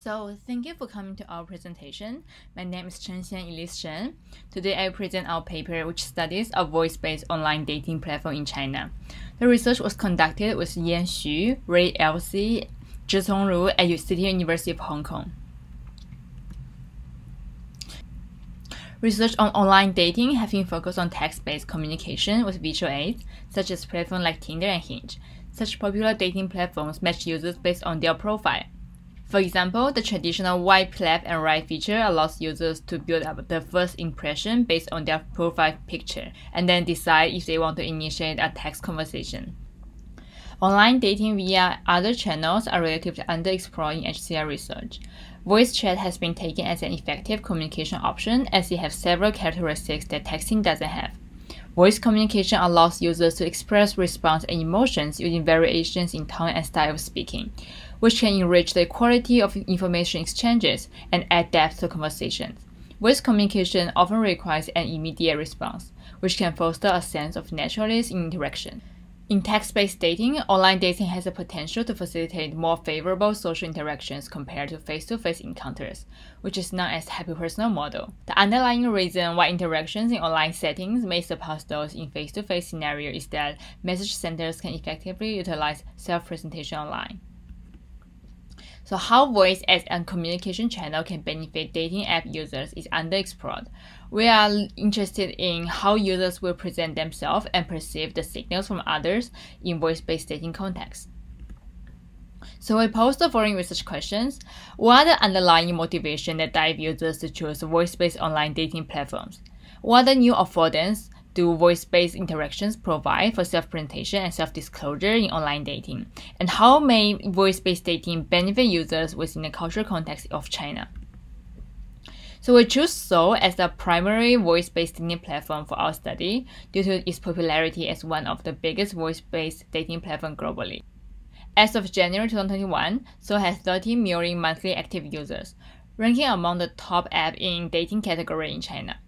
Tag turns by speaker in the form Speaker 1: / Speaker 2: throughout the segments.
Speaker 1: So, thank you for coming to our presentation. My name is Shen. Today I present our paper which studies a voice-based online dating platform in China. The research was conducted with Yan Xu, Ray Elsie, Zhicong at City University of Hong Kong. Research on online dating have been focused on text-based communication with visual aids, such as platforms like Tinder and Hinge. Such popular dating platforms match users based on their profile. For example, the traditional wipe left and right feature allows users to build up the first impression based on their profile picture, and then decide if they want to initiate a text conversation. Online dating via other channels are relatively underexplored in HCI research. Voice chat has been taken as an effective communication option as it has several characteristics that texting doesn't have. Voice communication allows users to express response and emotions using variations in tone and style of speaking, which can enrich the quality of information exchanges and add depth to conversations. Voice communication often requires an immediate response, which can foster a sense of naturalness in interaction. In text-based dating, online dating has the potential to facilitate more favorable social interactions compared to face-to-face encounters, which is known as happy personal model. The underlying reason why interactions in online settings may surpass those in face-to-face scenarios is that message senders can effectively utilize self-presentation online. So how voice as a communication channel can benefit dating app users is underexplored. We are interested in how users will present themselves and perceive the signals from others in voice-based dating contexts. So we posed the following research questions. What are the underlying motivations that drive users to choose voice-based online dating platforms? What are the new affordances do voice-based interactions provide for self-presentation and self-disclosure in online dating? And how may voice-based dating benefit users within the cultural context of China? So we choose Soul as the primary voice-based dating platform for our study due to its popularity as one of the biggest voice-based dating platforms globally. As of January 2021, Soul has 30 million monthly active users, ranking among the top app in dating category in China.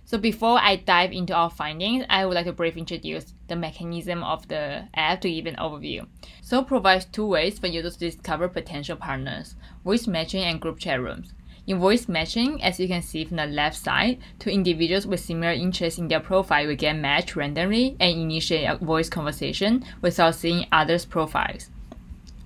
Speaker 1: So before I dive into our findings, I would like to briefly introduce the mechanism of the app to give an overview. Soul provides two ways for users to discover potential partners: voice matching and group chat rooms. In voice matching, as you can see from the left side, two individuals with similar interests in their profile will get matched randomly and initiate a voice conversation without seeing others' profiles.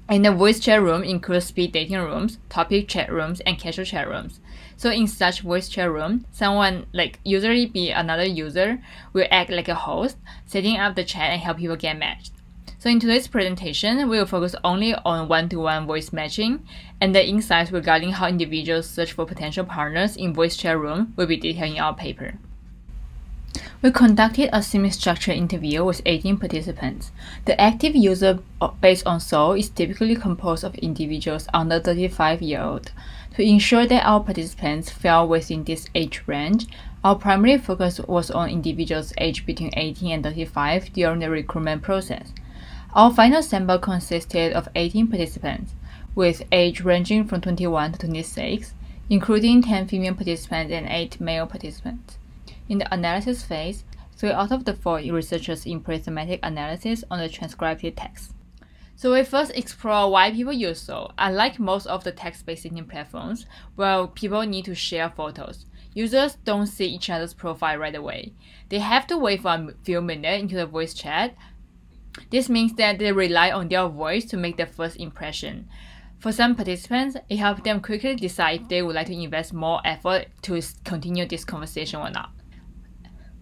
Speaker 1: And the voice chat room includes speed dating rooms, topic chat rooms, and casual chat rooms. So in such voice chat room, someone, usually be another user, will act like a host, setting up the chat and help people get matched. So in today's presentation, we will focus only on one-to-one voice matching, and the insights regarding how individuals search for potential partners in voice chat room will be detailed in our paper. We conducted a semi-structured interview with 18 participants. The active user base on Soul is typically composed of individuals under 35-year-old. To ensure that our participants fell within this age range, our primary focus was on individuals aged between 18 and 35 during the recruitment process. Our final sample consisted of 18 participants, with age ranging from 21 to 26, including 10 female participants and 8 male participants. In the analysis phase, 3 out of the 4 researchers employed thematic analysis on the transcribed text. So we first explore why people use Soul. Unlike most of the text-based dating platforms, where people need to share photos, users don't see each other's profile right away. They have to wait for a few minutes into the voice chat. This means that they rely on their voice to make their first impression. For some participants, it helps them quickly decide if they would like to invest more effort to continue this conversation or not.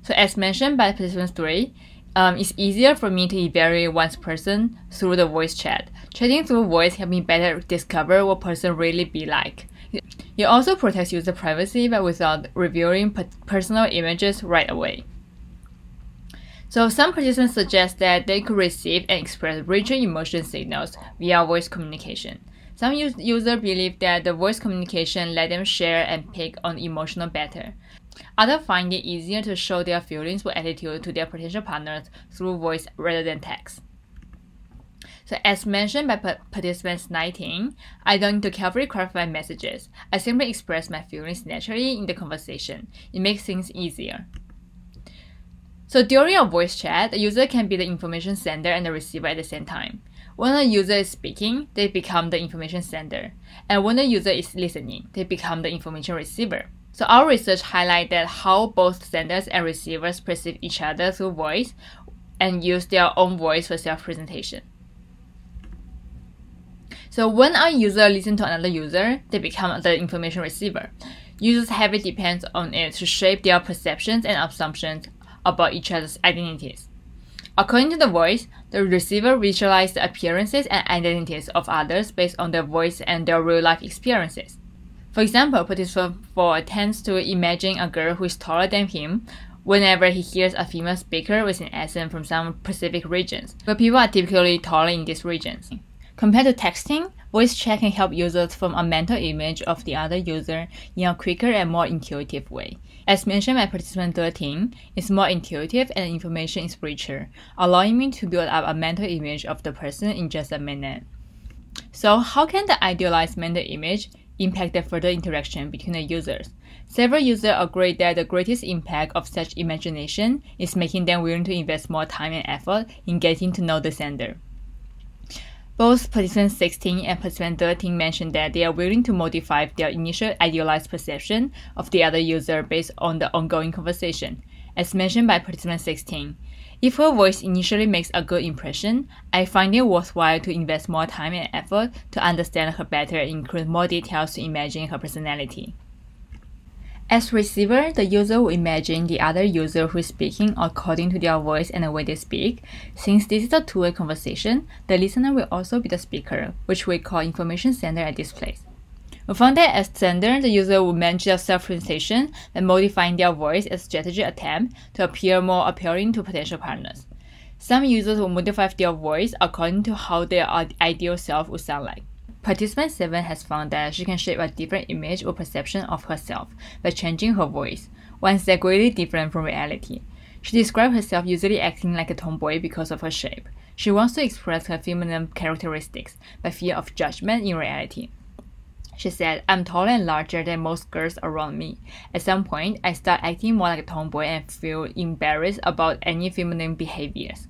Speaker 1: So as mentioned by participant 3, it's easier for me to evaluate one's person through the voice chat. Chatting through voice helps me better discover what person really be like. It also protects user privacy but without revealing personal images right away. So some participants suggest that they could receive and express richer emotion signals via voice communication. Some users believe that the voice communication let them share and pick on emotional better. Others find it easier to show their feelings or attitude to their potential partners through voice rather than text. So as mentioned by participants 19, I don't need to carefully craft my messages. I simply express my feelings naturally in the conversation. It makes things easier. So during a voice chat, the user can be the information sender and the receiver at the same time. When a user is speaking, they become the information sender. And when the user is listening, they become the information receiver. So our research highlights that how both senders and receivers perceive each other through voice and use their own voice for self-presentation. So when a user listens to another user, they become the information receiver. Users heavily depend on it to shape their perceptions and assumptions about each other's identities. According to the voice, the receiver visualizes the appearances and identities of others based on their voice and their real-life experiences. For example, participant 4 tends to imagine a girl who is taller than him whenever he hears a female speaker with an accent from some specific regions, where people are typically taller in these regions. Compared to texting, voice chat can help users form a mental image of the other user in a quicker and more intuitive way. As mentioned by participant 13, it's more intuitive and information is richer, allowing me to build up a mental image of the person in just a minute. So how can the idealized mental image impact the further interaction between the users? Several users agree that the greatest impact of such imagination is making them willing to invest more time and effort in getting to know the sender. Both participant 16 and participant 13 mentioned that they are willing to modify their initial idealized perception of the other user based on the ongoing conversation. As mentioned by participant 16, if her voice initially makes a good impression, I find it worthwhile to invest more time and effort to understand her better and include more details to imagine her personality. As receiver, the user will imagine the other user who is speaking according to their voice and the way they speak. Since this is a two-way conversation, the listener will also be the speaker, which we call information sender at this place. We found that as sender, the user will manage their self-presentation and modifying their voice as a strategic attempt to appear more appealing to potential partners. Some users will modify their voice according to how their ideal self would sound like. Participant 7 has found that she can shape a different image or perception of herself by changing her voice, one that's greatly different from reality. She described herself usually acting like a tomboy because of her shape. She wants to express her feminine characteristics by fear of judgment in reality. She said, "I'm taller and larger than most girls around me. At some point, I start acting more like a tomboy and feel embarrassed about any feminine behaviors."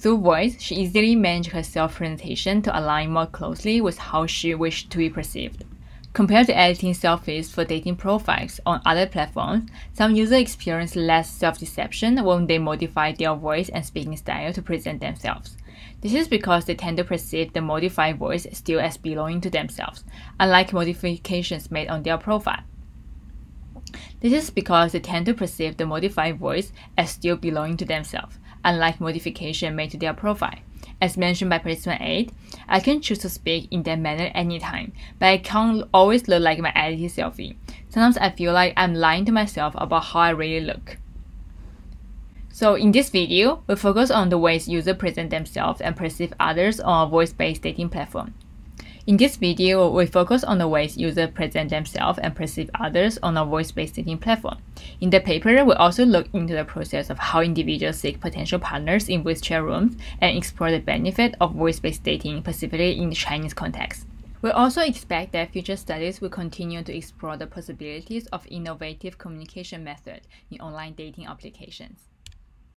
Speaker 1: Through voice, she easily managed her self-presentation to align more closely with how she wished to be perceived. Compared to editing selfies for dating profiles on other platforms, some users experience less self-deception when they modify their voice and speaking style to present themselves. This is because they tend to perceive the modified voice still as belonging to themselves, unlike modifications made on their profile. This is because they tend to perceive the modified voice as still belonging to themselves, unlike modification made to their profile. As mentioned by participant 8, I can choose to speak in that manner anytime, but I can't always look like my edited selfie. Sometimes I feel like I'm lying to myself about how I really look. So in this video, we focus on the ways users present themselves and perceive others on a voice-based dating platform. In this video, we focus on the ways users present themselves and perceive others on a voice-based dating platform. In the paper, we also look into the process of how individuals seek potential partners in voice chat rooms and explore the benefit of voice-based dating, specifically in the Chinese context. We also expect that future studies will continue to explore the possibilities of innovative communication methods in online dating applications.